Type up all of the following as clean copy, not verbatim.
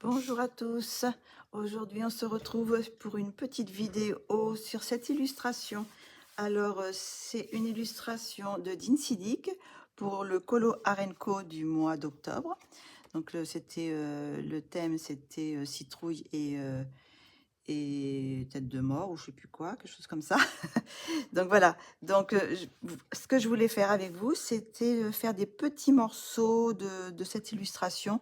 Bonjour à tous. Aujourd'hui, on se retrouve pour une petite vidéo sur cette illustration. Alors, c'est une illustration de Dean Sidic pour le Colo Arenco du mois d'octobre. Donc, le thème, c'était citrouille et tête de mort ou je sais plus quoi, quelque chose comme ça. Donc voilà. Donc, ce que je voulais faire avec vous, c'était faire des petits morceaux de cette illustration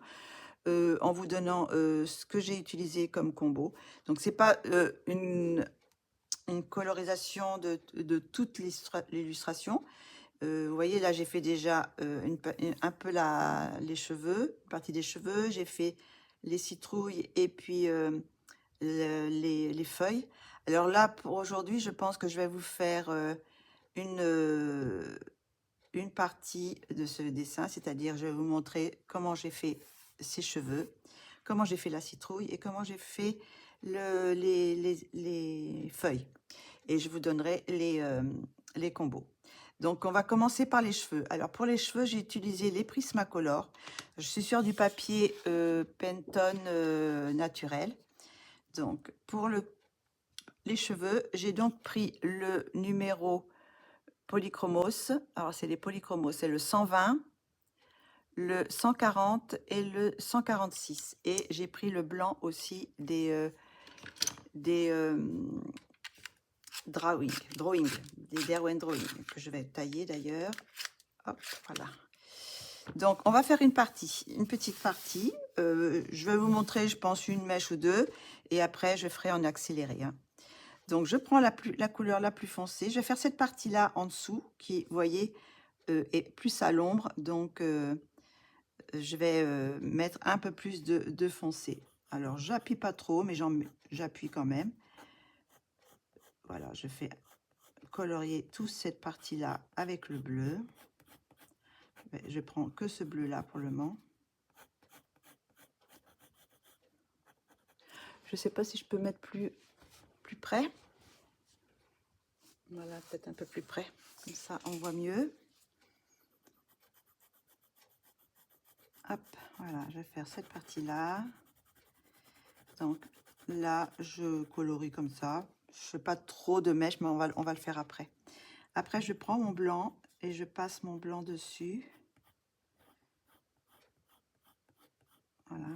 en vous donnant ce que j'ai utilisé comme combo. Donc, c'est pas une colorisation de toute l'illustration. Vous voyez, là, j'ai fait déjà un peu les cheveux, une partie des cheveux. J'ai fait les citrouilles et puis les feuilles. Alors là, pour aujourd'hui, je pense que je vais vous faire une, euh, une partie de ce dessin, c'est-à-dire je vais vous montrer comment j'ai fait ses cheveux, comment j'ai fait la citrouille et comment j'ai fait les feuilles. Et je vous donnerai les combos. Donc, on va commencer par les cheveux. Alors, pour les cheveux, j'ai utilisé les Prismacolor. Je suis sur du papier Pantone naturel. Donc, pour les cheveux, j'ai donc pris le numéro Polychromos. Alors, c'est les Polychromos, c'est le 120, le 140 et le 146. Et j'ai pris le blanc aussi des drawing, des Derwent Drawing, que je vais tailler d'ailleurs. Hop, voilà. Donc, on va faire une petite partie. Je vais vous montrer, je pense, une mèche ou deux. Et après, je ferai en accéléré, hein. Donc, je prends la couleur la plus foncée. Je vais faire cette partie-là en dessous, qui, vous voyez, est plus à l'ombre. Donc, je vais mettre un peu plus de foncé. Alors, j'appuie pas trop, mais j'appuie quand même. Voilà, je fais colorier toute cette partie-là avec le bleu. Je prends que ce bleu-là pour le moment. Je sais pas si je peux mettre plus près. Voilà, peut-être un peu plus près. Comme ça, on voit mieux. Hop, voilà, je vais faire cette partie-là. Donc là, je colorie comme ça. Je fais pas trop de mèches, mais on va le faire après. Après, je prends mon blanc et je passe mon blanc dessus. Voilà.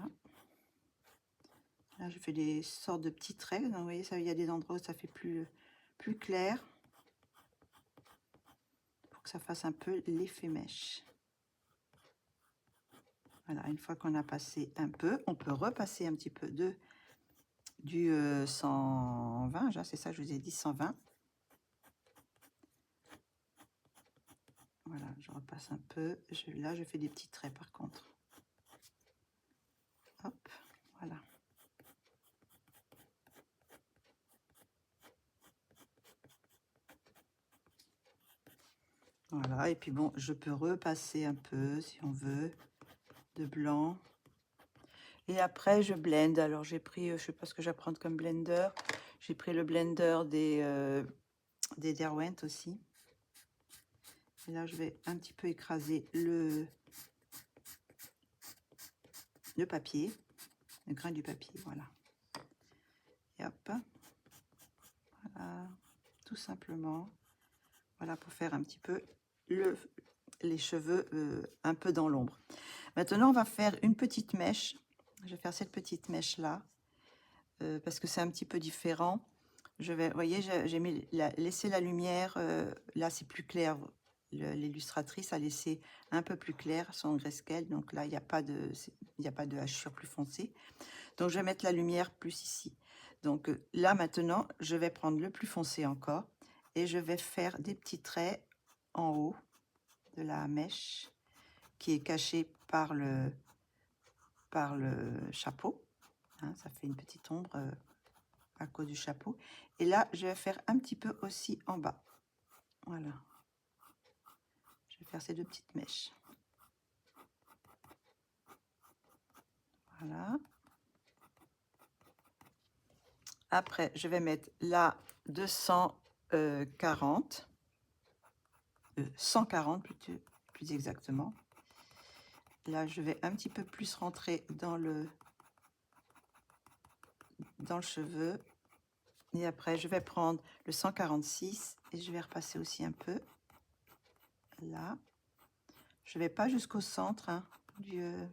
Là, je fais des sortes de petits traits. Donc, vous voyez, ça, il y a des endroits où ça fait plus clair. Pour que ça fasse un peu l'effet mèche. Voilà, une fois qu'on a passé un peu, on peut repasser un petit peu du 120, c'est ça, je vous ai dit 120. Voilà, je repasse un peu. Là, je fais des petits traits par contre. Hop, voilà. Voilà, et puis bon, je peux repasser un peu, si on veut, de blanc. Et après, je blende. Alors, j'ai pris, je sais pas ce que je vais prendre comme blender. J'ai pris le blender des Derwent aussi. Et là, je vais un petit peu écraser le papier, le grain du papier, voilà. Et hop, voilà, tout simplement. Voilà, pour faire un petit peu les cheveux un peu dans l'ombre. Maintenant, on va faire une petite mèche. Je vais faire cette petite mèche-là, parce que c'est un petit peu différent. Vous voyez, j'ai laissé la lumière, là c'est plus clair. L'illustratrice a laissé un peu plus clair son grayscale, donc là il n'y a pas de hachure plus foncée. Donc je vais mettre la lumière plus ici. Donc là maintenant, je vais prendre le plus foncé encore et je vais faire des petits traits en haut de la mèche qui est cachée par le chapeau, hein, ça fait une petite ombre à cause du chapeau. Et là, je vais faire un petit peu aussi en bas. Voilà. Je vais faire ces deux petites mèches. Voilà. Après, je vais mettre la 240, 140 plus exactement. Là, je vais un petit peu plus rentrer dans le dans le cheveu. Et après, je vais prendre le 146 et je vais repasser aussi un peu là. Je vais pas jusqu'au centre, hein, je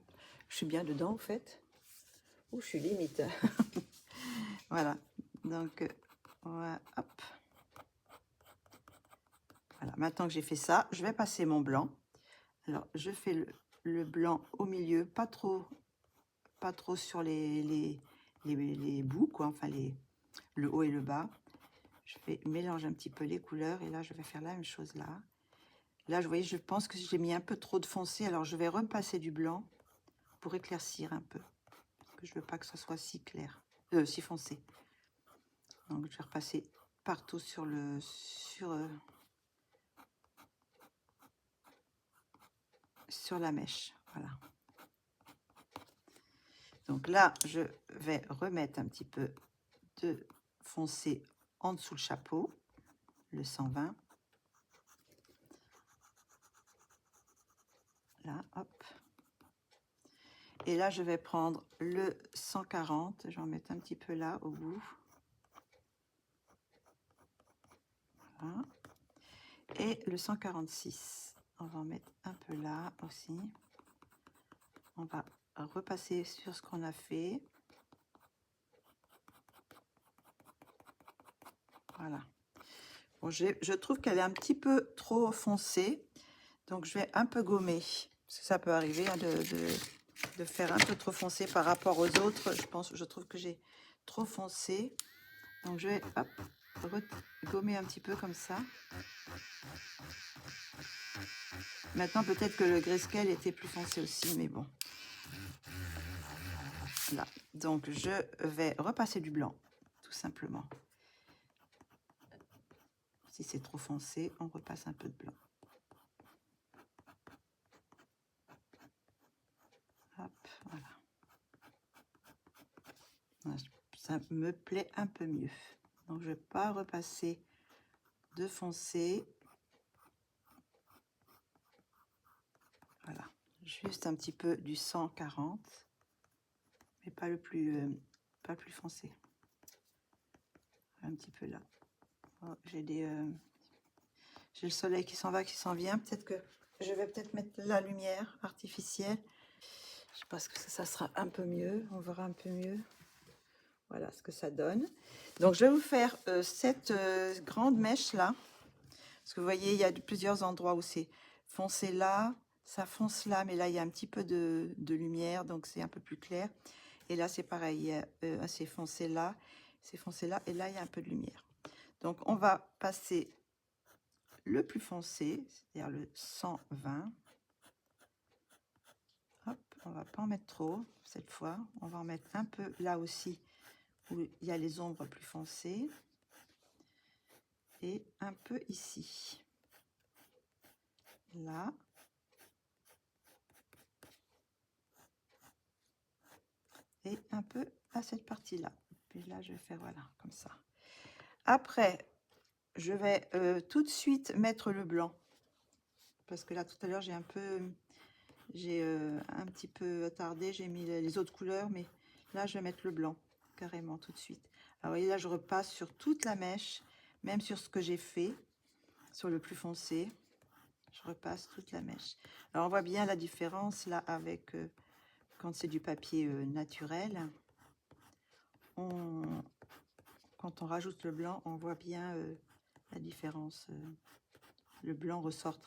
suis bien dedans, en fait. Ou je suis limite. Voilà. Donc, ouais, hop. Voilà. Maintenant que j'ai fait ça, je vais passer mon blanc. Alors, je fais le blanc au milieu, pas trop sur les bouts, quoi. Enfin, le haut et le bas. Je vais mélanger un petit peu les couleurs. Et là, je vais faire la même chose là. Là, vous voyez, je pense que j'ai mis un peu trop de foncé. Alors, je vais repasser du blanc pour éclaircir un peu. Parce que je veux pas que ce soit si clair. Si foncé. Donc, je vais repasser partout sur la mèche. Voilà. Donc là, je vais remettre un petit peu de foncé en dessous le chapeau, le 120. Là, hop. Et là, je vais prendre le 140. Je vais en mettre un petit peu là, au bout. Voilà. Et le 146. On va en mettre un peu là aussi. On va repasser sur ce qu'on a fait. Voilà. Bon, je trouve qu'elle est un petit peu trop foncée. Donc, je vais un peu gommer. Parce que ça peut arriver, hein, de faire un peu trop foncé par rapport aux autres. Je trouve que j'ai trop foncé. Donc, je vais gommer un petit peu comme ça. Maintenant, peut-être que le grayscale était plus foncé aussi, mais bon. Là. Donc, je vais repasser du blanc, tout simplement. Si c'est trop foncé, on repasse un peu de blanc. Hop, voilà. Ça me plaît un peu mieux. Donc, je ne vais pas repasser de foncé. Voilà. Juste un petit peu du 140. Mais pas le plus foncé. Un petit peu là. Oh, j'ai le soleil qui s'en va, qui s'en vient. Peut-être que je vais mettre la lumière artificielle. Je pense que ça sera un peu mieux. On verra un peu mieux. Voilà ce que ça donne. Donc, je vais vous faire cette grande mèche là. Parce que vous voyez, il y a plusieurs endroits où c'est foncé là, ça fonce là, mais là, il y a un petit peu de lumière, donc c'est un peu plus clair. Et là, c'est pareil, c'est foncé là, et là, il y a un peu de lumière. Donc, on va passer le plus foncé, c'est-à-dire le 120. Hop, on va pas en mettre trop cette fois. On va en mettre un peu là aussi, où il y a les ombres plus foncées. Et un peu ici. Là. Et un peu à cette partie-là. Puis là, je vais faire, voilà, comme ça. Après, je vais tout de suite mettre le blanc. Parce que là, tout à l'heure, j'ai un petit peu attardé. J'ai mis les autres couleurs, mais là, je vais mettre le blanc, carrément, tout de suite. Alors, vous voyez, là, je repasse sur toute la mèche, même sur ce que j'ai fait, sur le plus foncé. Je repasse toute la mèche. Alors, on voit bien la différence, là, avec quand c'est du papier naturel. Quand on rajoute le blanc, on voit bien la différence. Le blanc ressort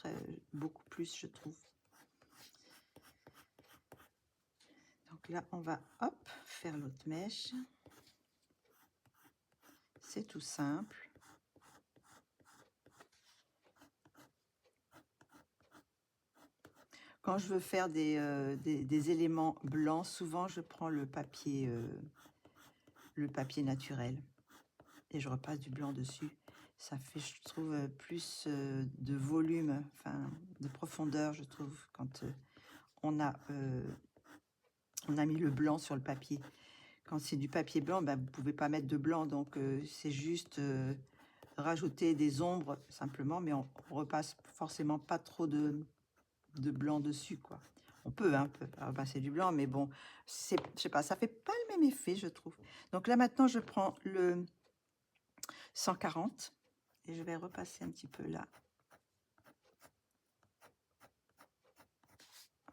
beaucoup plus, je trouve. Donc là, on va, hop, faire l'autre mèche. C'est tout simple. Quand je veux faire des éléments blancs, souvent, je prends le papier naturel. Et je repasse du blanc dessus. Ça fait, je trouve, plus de volume, enfin, de profondeur, je trouve, quand on a mis le blanc sur le papier. Quand c'est du papier blanc, ben, vous ne pouvez pas mettre de blanc, donc c'est juste rajouter des ombres simplement, mais on repasse forcément pas trop de blanc dessus, quoi. On peut, hein, on peut repasser du blanc, mais bon, je sais pas, ça fait pas le même effet, je trouve. Donc là, maintenant, je prends le 140 et je vais repasser un petit peu là.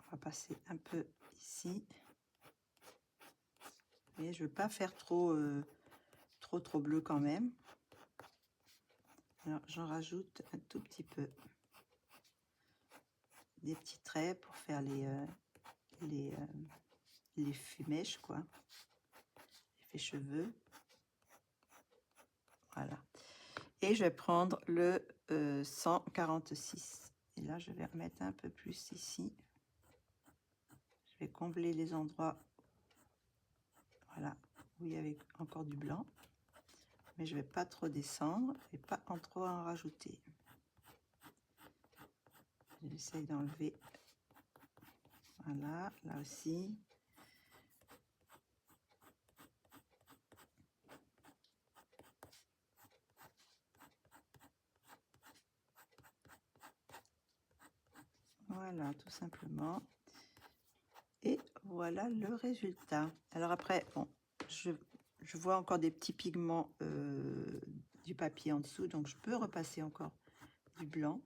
On va passer un peu ici. Mais je veux pas faire trop bleu quand même. Alors, j'en rajoute un tout petit peu. Des petits traits pour faire les mèches, quoi. Les cheveux. Voilà. Et je vais prendre le 146. Et là, je vais remettre un peu plus ici. Je vais combler les endroits, voilà, où il y avait encore du blanc. Mais je vais pas trop descendre et pas en trop en rajouter. J'essaye d'enlever. Voilà, là aussi. Voilà, tout simplement. Et voilà le résultat. Alors après, bon, je vois encore des petits pigments du papier en dessous, donc je peux repasser encore du blanc.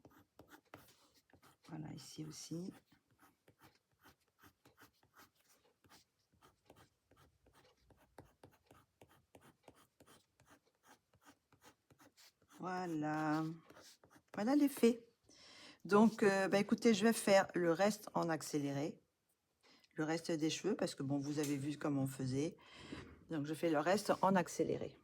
Voilà, ici aussi. Voilà. Voilà l'effet. Donc, bah, écoutez, je vais faire le reste en accéléré. Le reste des cheveux, parce que bon, vous avez vu comment on faisait. Donc, je fais le reste en accéléré.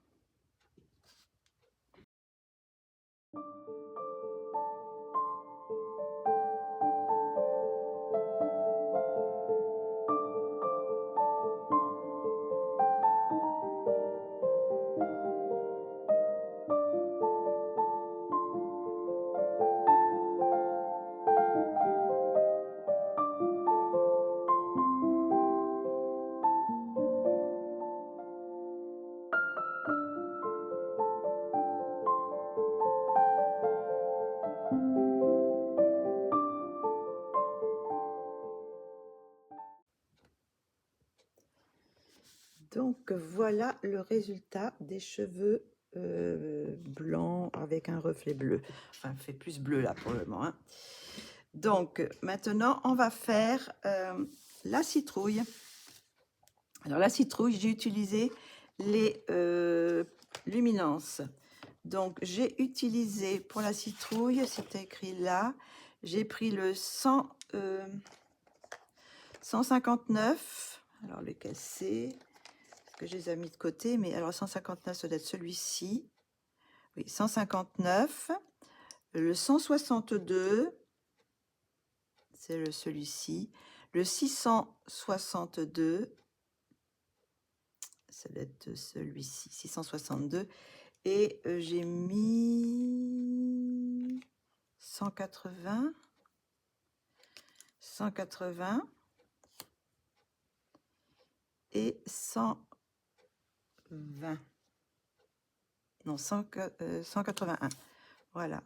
Donc, voilà le résultat des cheveux blancs avec un reflet bleu. Enfin, fait plus bleu là pour le moment. Hein. Donc, maintenant, on va faire la citrouille. Alors, la citrouille, j'ai utilisé les luminances. Donc, j'ai utilisé pour la citrouille, c'était écrit là, j'ai pris le 159. Alors, lequel c'est? Que je les ai mis de côté, mais alors 159, ça doit être celui-ci. Oui, 159. Le 162, c'est celui-ci. Le 662, ça doit être celui-ci, 662. Et j'ai mis 180. 180. Et 120. Non, 181. Voilà.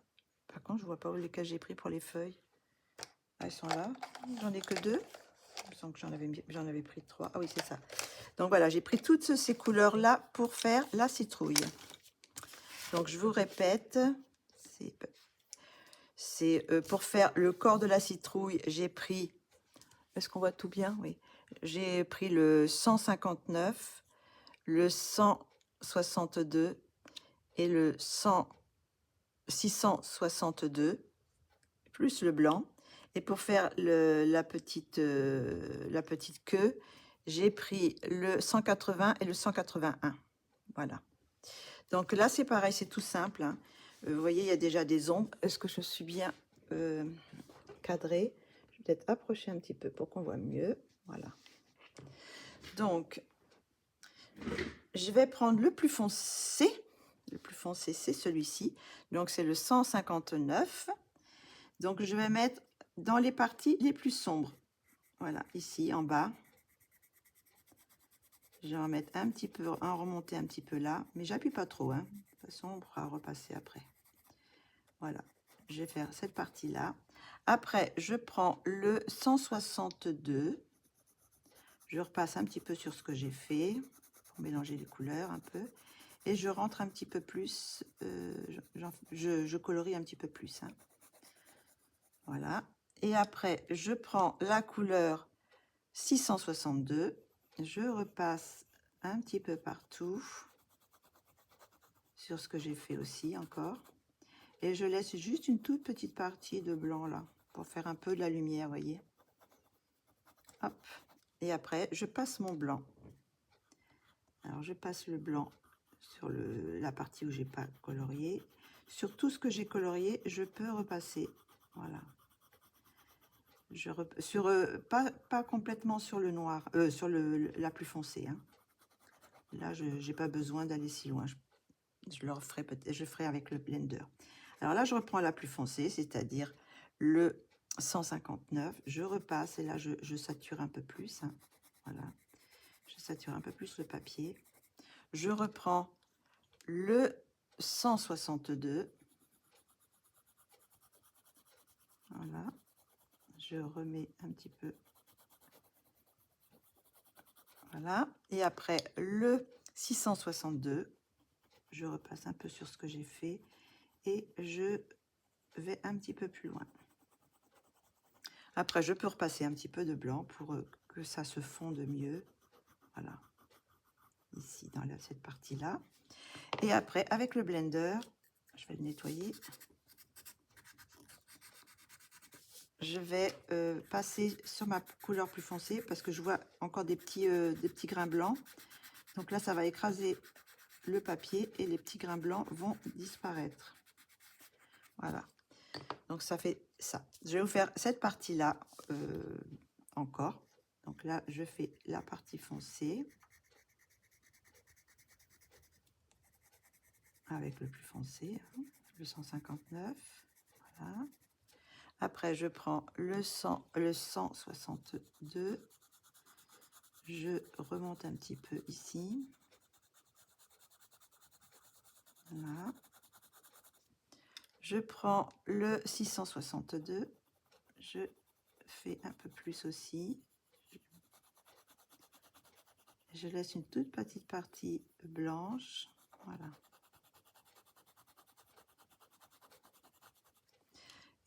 Par contre, je vois pas où lesquels j'ai pris pour les feuilles. Ah, elles sont là. J'en ai que 2. Je sens que j'en avais pris 3. Ah oui, c'est ça. Donc voilà, j'ai pris toutes ces couleurs-là pour faire la citrouille. Donc je vous répète, c'est pour faire le corps de la citrouille, j'ai pris, est-ce qu'on voit tout bien? Oui. J'ai pris le 159, le 162 et le 662, plus le blanc. Et pour faire la petite queue, j'ai pris le 180 et le 181. Voilà. Donc là, c'est pareil, c'est tout simple. Hein. Vous voyez, il y a déjà des ombres. Est-ce que je suis bien cadrée? Je vais peut-être approcher un petit peu pour qu'on voit mieux. Voilà. Donc, je vais prendre le plus foncé. Le plus foncé, c'est celui-ci. Donc, c'est le 159. Donc, je vais mettre dans les parties les plus sombres. Voilà, ici, en bas. Je vais en mettre un petit peu, en remonter un petit peu là. Mais j'appuie pas trop. Hein. De toute façon, on pourra repasser après. Voilà. Je vais faire cette partie-là. Après, je prends le 162. Je repasse un petit peu sur ce que j'ai fait pour mélanger les couleurs un peu. Et je rentre un petit peu plus, je colorie un petit peu plus. Hein. Voilà. Et après, je prends la couleur 662. Je repasse un petit peu partout sur ce que j'ai fait aussi encore. Et je laisse juste une toute petite partie de blanc là, pour faire un peu de la lumière, voyez. Hop. Et après, je passe mon blanc. Alors, je passe le blanc sur la partie où j'ai pas colorié. Sur tout ce que j'ai colorié, je peux repasser. Voilà. Pas complètement sur le noir, sur la plus foncée. Hein. Là, je n'ai pas besoin d'aller si loin. Je le ferai peut-être, je ferai avec le blender. Alors là, je reprends la plus foncée, c'est-à-dire le 159. Je repasse et là, je sature un peu plus. Hein. Voilà. Je sature un peu plus le papier. Je reprends le 162. Voilà. Je remets un petit peu. Voilà. Et après, le 662. Je repasse un peu sur ce que j'ai fait. Et je vais un petit peu plus loin. Après, je peux repasser un petit peu de blanc pour que ça se fonde mieux. Voilà. Ici, dans cette partie-là. Et après, avec le blender, je vais le nettoyer. Je vais passer sur ma couleur plus foncée parce que je vois encore des petits grains blancs. Donc là, ça va écraser le papier et les petits grains blancs vont disparaître. Voilà. Donc ça fait ça. Je vais vous faire cette partie-là encore. Donc là, je fais la partie foncée avec le plus foncé, hein, le 159. Voilà. Après, je prends le 162. Je remonte un petit peu ici. Voilà. Je prends le 662. Je fais un peu plus aussi. Je laisse une toute petite partie blanche. Voilà.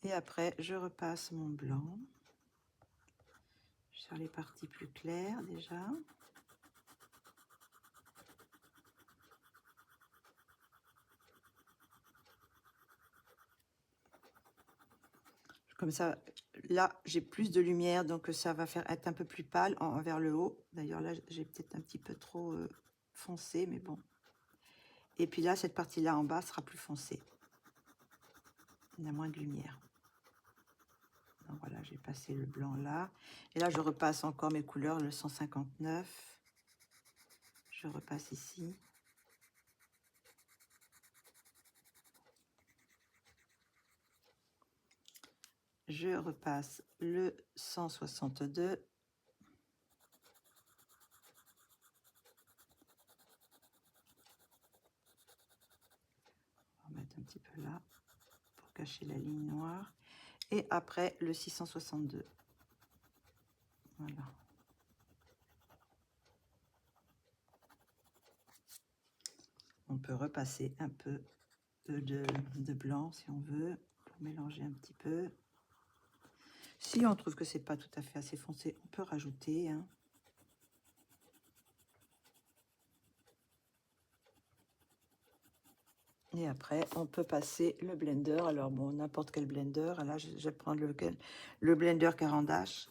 Et après, je repasse mon blanc sur les parties plus claires déjà. Comme ça, là, j'ai plus de lumière, donc ça va faire être un peu plus pâle vers le haut. D'ailleurs, là, j'ai peut-être un petit peu trop foncé, mais bon. Et puis là, cette partie-là en bas sera plus foncée. Il y a moins de lumière. Donc voilà, j'ai passé le blanc là. Et là, je repasse encore mes couleurs, le 159. Je repasse ici. Je repasse le 162. On va mettre un petit peu là pour cacher la ligne noire. Et après, le 662. Voilà. On peut repasser un peu de blanc si on veut, pour mélanger un petit peu. Si on trouve que c'est pas tout à fait assez foncé, on peut rajouter. Hein. Et après, on peut passer le blender. Alors bon, n'importe quel blender. Là, je vais prendre le blender Caran d'Ache.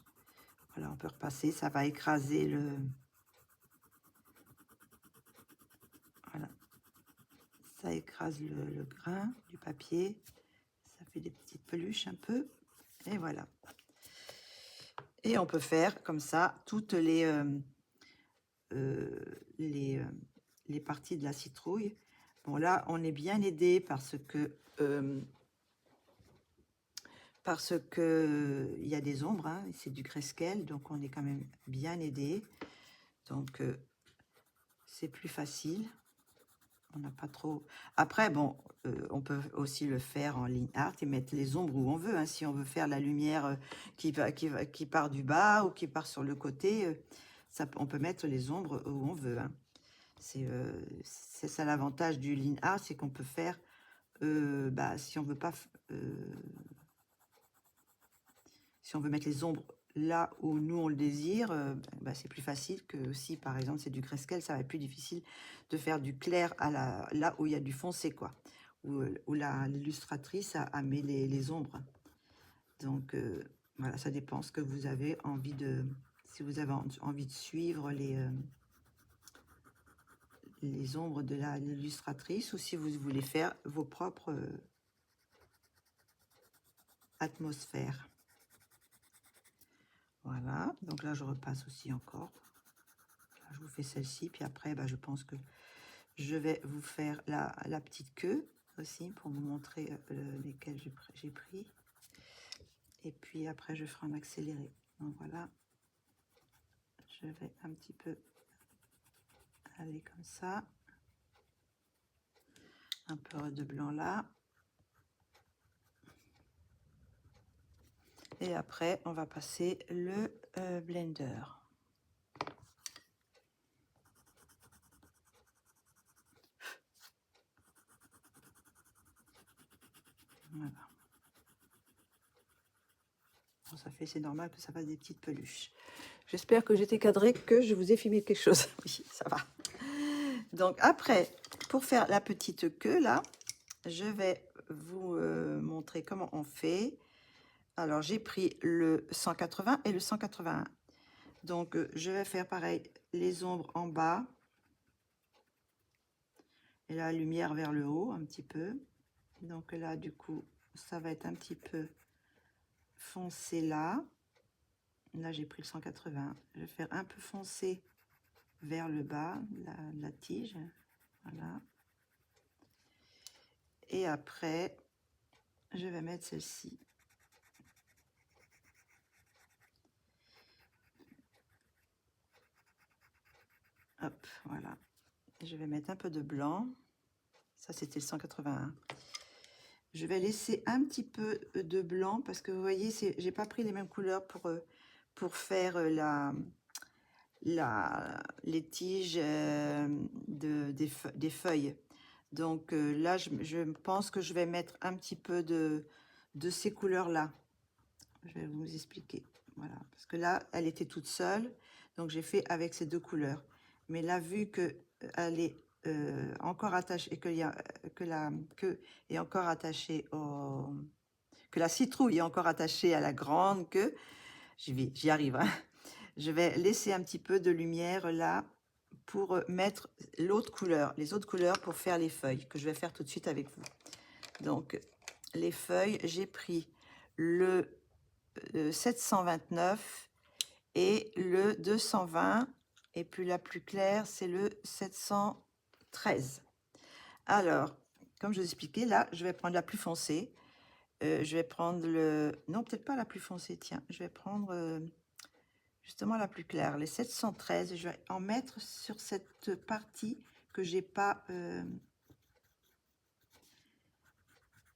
Voilà, on peut repasser. Ça va écraser le... Voilà. Ça écrase le grain du papier. Ça fait des petites peluches un peu. Et voilà. Et on peut faire comme ça toutes les parties de la citrouille. Bon, là, on est bien aidé parce que il y a des ombres, hein, c'est du Cresquel, donc on est quand même bien aidé. Donc, c'est plus facile. On n'a pas trop... Après, bon, on peut aussi le faire en ligne art et mettre les ombres où on veut. Hein. Si on veut faire la lumière qui part du bas ou qui part sur le côté, on peut mettre les ombres où on veut. Hein. C'est ça l'avantage du ligne art, c'est qu'on peut faire, si on veut pas... si on veut mettre les ombres là où nous on le désire, c'est plus facile que si par exemple c'est du grayscale, ça va être plus difficile de faire du clair là où il y a du foncé, quoi, où l'illustratrice a mis les ombres. Donc voilà, ça dépend ce que vous avez envie de, si vous avez envie de suivre les ombres de l'illustratrice, ou si vous voulez faire vos propres atmosphères. Voilà, donc là je repasse aussi encore. Là, je vous fais celle-ci, puis après je pense que je vais vous faire la petite queue aussi pour vous montrer lesquelles j'ai pris. Et puis après je ferai en accéléré. Donc voilà, je vais un petit peu aller comme ça. Un peu de blanc là. Et après on va passer le blender. Voilà. Bon, c'est normal que ça fasse des petites peluches. J'espère que j'étais cadrée, que je vous ai filmé quelque chose. Oui, ça va. Donc après, pour faire la petite queue là, je vais vous montrer comment on fait. Alors j'ai pris le 180 et le 181. Donc je vais faire pareil, les ombres en bas et la lumière vers le haut un petit peu. Donc là du coup ça va être un petit peu foncé là. Là j'ai pris le 180. Je vais faire un peu foncé vers le bas la tige. Voilà. Et après je vais mettre celle-ci. Hop, voilà. Je vais mettre un peu de blanc. Ça, c'était le 181. Je vais laisser un petit peu de blanc parce que vous voyez, j'ai pas pris les mêmes couleurs pour faire les tiges des feuilles. Donc là, je pense que je vais mettre un petit peu de ces couleurs-là. Je vais vous expliquer. Voilà, parce que là, elle était toute seule. Donc, j'ai fait avec ces deux couleurs. Mais là, vu que elle est encore attachée, et que la queue est encore attachée que la citrouille est encore attachée à la grande queue, j'y arrive. Hein. Je vais laisser un petit peu de lumière là pour mettre l'autre couleur, les autres couleurs pour faire les feuilles que je vais faire tout de suite avec vous. Donc, les feuilles, j'ai pris le 729 et le 220, et puis la plus claire c'est le 713. Alors comme je vous expliquais, là je vais prendre la plus foncée, je vais prendre non, peut-être pas la plus foncée, tiens, je vais prendre justement la plus claire, les 713. Je vais en mettre sur cette partie que j'ai pas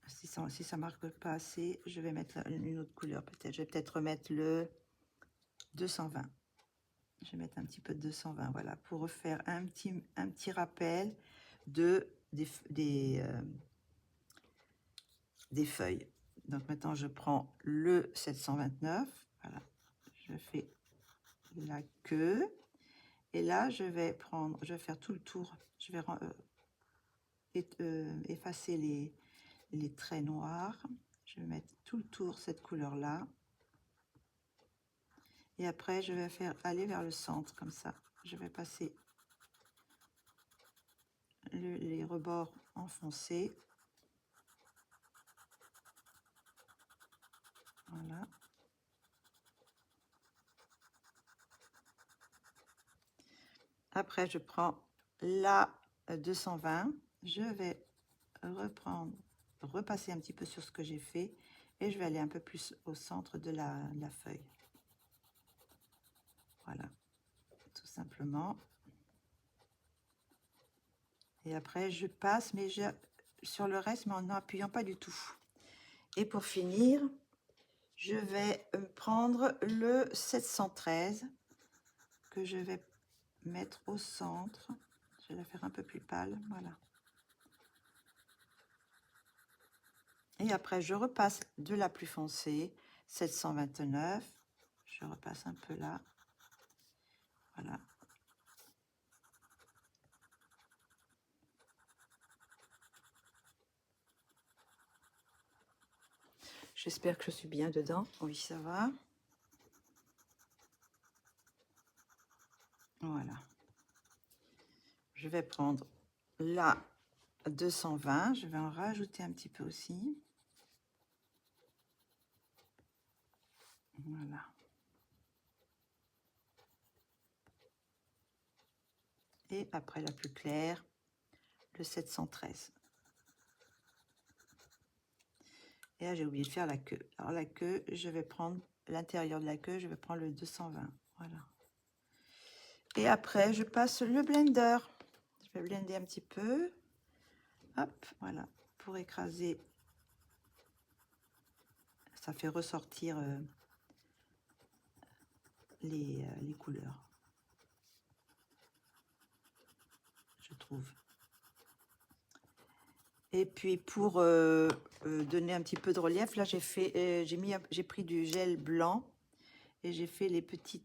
si ça marque pas assez, je vais mettre une autre couleur. Peut-être je vais peut-être remettre le 220. Je vais mettre un petit peu de 220, voilà, pour refaire un petit rappel des feuilles. Donc maintenant je prends le 729, voilà, je fais la queue et là je vais faire tout le tour. Je vais effacer les traits noirs. Je vais mettre tout le tour cette couleur là. Et après, je vais aller vers le centre, comme ça. Je vais passer les rebords enfoncés. Voilà. Après, je prends la 220. Je vais repasser un petit peu sur ce que j'ai fait. Et je vais aller un peu plus au centre de la feuille. Voilà. Tout simplement. Et après, je passe, mais sur le reste, mais en n'appuyant pas du tout. Et pour finir, je vais prendre le 713 que je vais mettre au centre. Je vais la faire un peu plus pâle, voilà. Et après, je repasse de la plus foncée, 729. Je repasse un peu là. Voilà. J'espère que je suis bien dedans. Oui, ça va. Voilà. Je vais prendre la 220. Je vais en rajouter un petit peu aussi. Voilà. Et après la plus claire, le 713. Et là, j'ai oublié de faire la queue. Alors la queue, je vais prendre l'intérieur de la queue, je vais prendre le 220. Voilà. Et après, je passe le blender. Je vais blender un petit peu. Hop, voilà. Pour écraser, ça fait ressortir les couleurs, je trouve. Et puis pour donner un petit peu de relief, là j'ai pris du gel blanc et j'ai fait les petits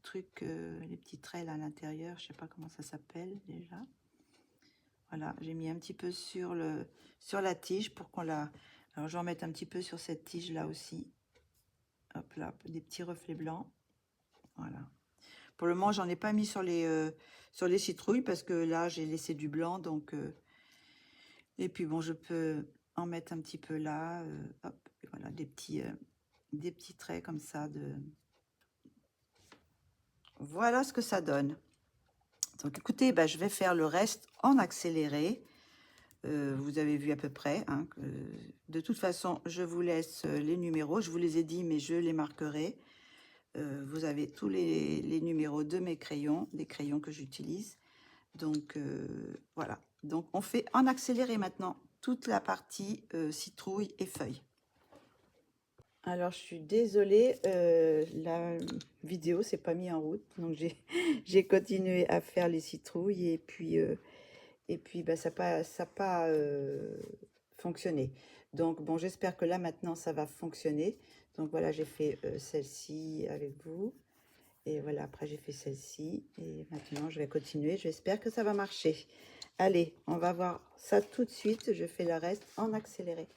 trucs, les petits traits là à l'intérieur. Je sais pas comment ça s'appelle déjà. Voilà, j'ai mis un petit peu sur la tige pour qu'on la. Alors je vais en mettre un petit peu sur cette tige là aussi. Hop là, des petits reflets blancs. Voilà. Pour le moment, j'en ai pas mis sur les citrouilles parce que là j'ai laissé du blanc donc. Et puis bon, je peux en mettre un petit peu là, hop, et voilà, des petits traits comme ça. Voilà ce que ça donne. Donc écoutez, bah, je vais faire le reste en accéléré. Vous avez vu à peu près. Hein, de toute façon, je vous laisse les numéros. Je vous les ai dit, mais je les marquerai. Vous avez tous les numéros de mes crayons, des crayons que j'utilise. Donc voilà. Donc on fait en accéléré maintenant toute la partie citrouille et feuilles. Alors je suis désolée, la vidéo s'est pas mise en route, donc j'ai continué à faire les citrouilles et puis bah, ça n'a pas fonctionné. Donc bon, j'espère que là maintenant ça va fonctionner. Donc voilà, j'ai fait celle-ci avec vous. Et voilà, après j'ai fait celle-ci. Et maintenant je vais continuer. J'espère que ça va marcher. Allez, on va voir ça tout de suite. Je fais le reste en accéléré.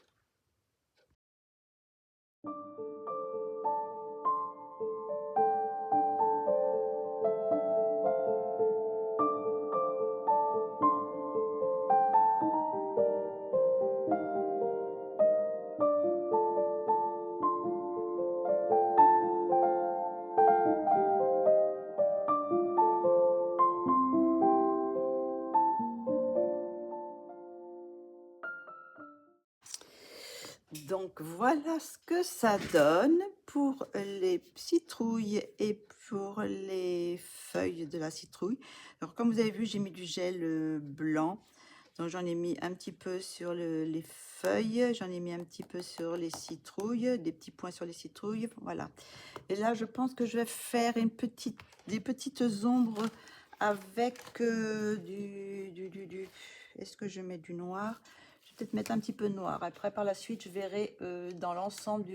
Donc voilà ce que ça donne pour les citrouilles et pour les feuilles de la citrouille. Alors comme vous avez vu, j'ai mis du gel blanc. Donc j'en ai mis un petit peu sur les feuilles, j'en ai mis un petit peu sur les citrouilles, des petits points sur les citrouilles, voilà. Et là je pense que je vais faire des petites ombres avec Est-ce que je mets du noir? Je vais peut-être mettre un petit peu de noir. Après par la suite je verrai dans l'ensemble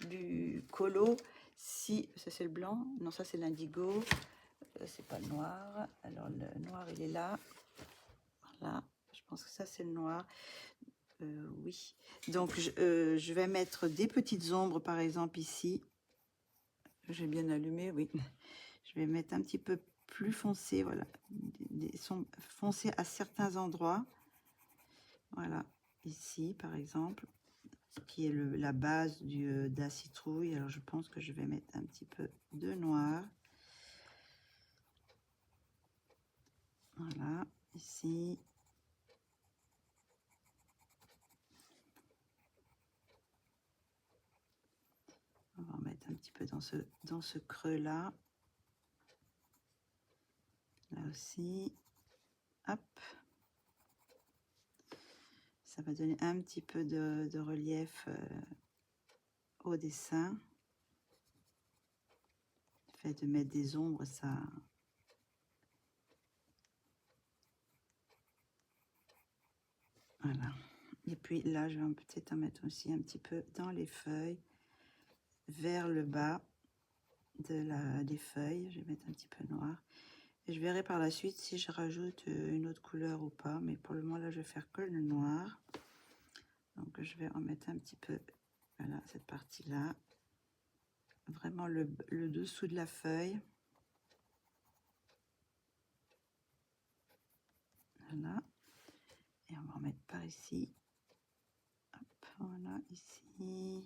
du colo si... Ça c'est le blanc, non ça c'est l'indigo, c'est pas le noir. Alors le noir il est là, voilà. Je pense que ça, c'est le noir. Oui. Donc, je vais mettre des petites ombres, par exemple, ici. J'ai bien allumé, oui. Je vais mettre un petit peu plus foncé, voilà. Des sombres foncés à certains endroits. Voilà. Ici, par exemple, qui est la base de la citrouille. Alors, je pense que je vais mettre un petit peu de noir. Voilà. Ici. On va en mettre un petit peu dans ce creux-là. Là aussi. Hop. Ça va donner un petit peu de relief au dessin. Le fait de mettre des ombres, ça... Voilà. Et puis là, je vais peut-être en mettre aussi un petit peu dans les feuilles, vers le bas des feuilles. Je vais mettre un petit peu noir. Et je verrai par la suite si je rajoute une autre couleur ou pas. Mais pour le moment, là, je vais faire que le noir. Donc, je vais en mettre un petit peu, voilà, cette partie-là. Vraiment le dessous de la feuille. Voilà. Et on va en mettre par ici. Hop, voilà, ici.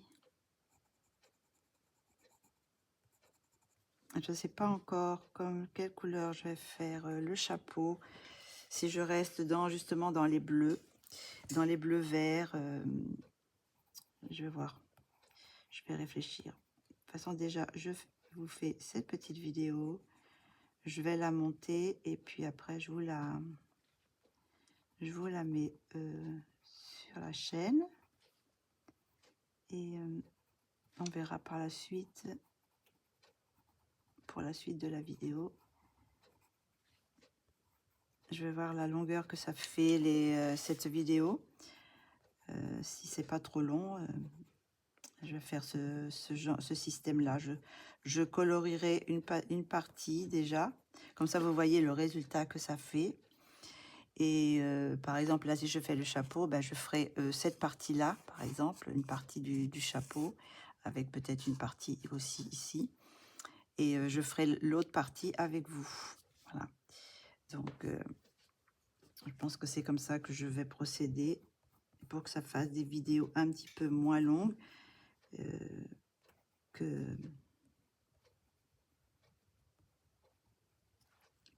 Je ne sais pas encore quelle couleur je vais faire le chapeau. Si je reste justement dans les bleus verts, je vais voir. Je vais réfléchir. De toute façon, déjà, je vous fais cette petite vidéo. Je vais la monter et puis après, je vous la mets sur la chaîne. Et on verra par la suite, pour la suite de la vidéo. Je vais voir la longueur que ça fait cette vidéo. Si c'est pas trop long, je vais faire ce système-là. Je colorierai une partie déjà. Comme ça, vous voyez le résultat que ça fait. Et par exemple, là, si je fais le chapeau, ben, je ferai cette partie-là, par exemple, une partie du chapeau, avec peut-être une partie aussi ici. Et je ferai l'autre partie avec vous. Voilà. Donc, je pense que c'est comme ça que je vais procéder pour que ça fasse des vidéos un petit peu moins longues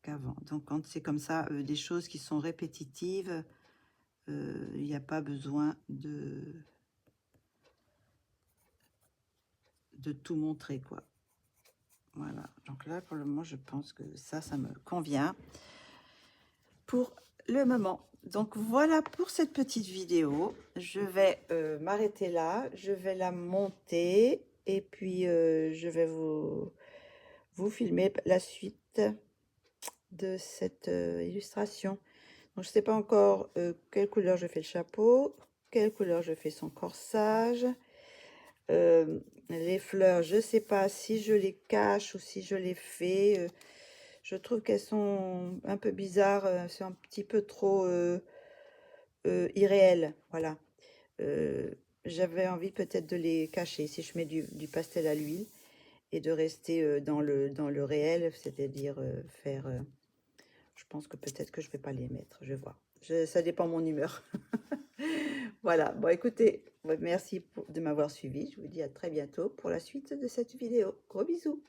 qu'avant. Donc, quand c'est comme ça, des choses qui sont répétitives, il n'y a pas besoin de tout montrer, quoi. Voilà. Donc là, pour le moment, je pense que ça me convient pour le moment. Donc voilà pour cette petite vidéo. Je vais m'arrêter là. Je vais la monter et puis je vais vous filmer la suite de cette illustration. Donc je ne sais pas encore quelle couleur je fais le chapeau, quelle couleur je fais son corsage. Les fleurs, je ne sais pas si je les cache ou si je les fais. Je trouve qu'elles sont un peu bizarres, c'est un petit peu trop irréel, voilà. J'avais envie peut-être de les cacher si je mets du pastel à l'huile et de rester dans le réel, c'est-à-dire faire... je pense que peut-être que je vais pas les mettre, je vais voir. Ça dépend de mon humeur. Voilà, bon écoutez, merci de m'avoir suivi. Je vous dis à très bientôt pour la suite de cette vidéo. Gros bisous.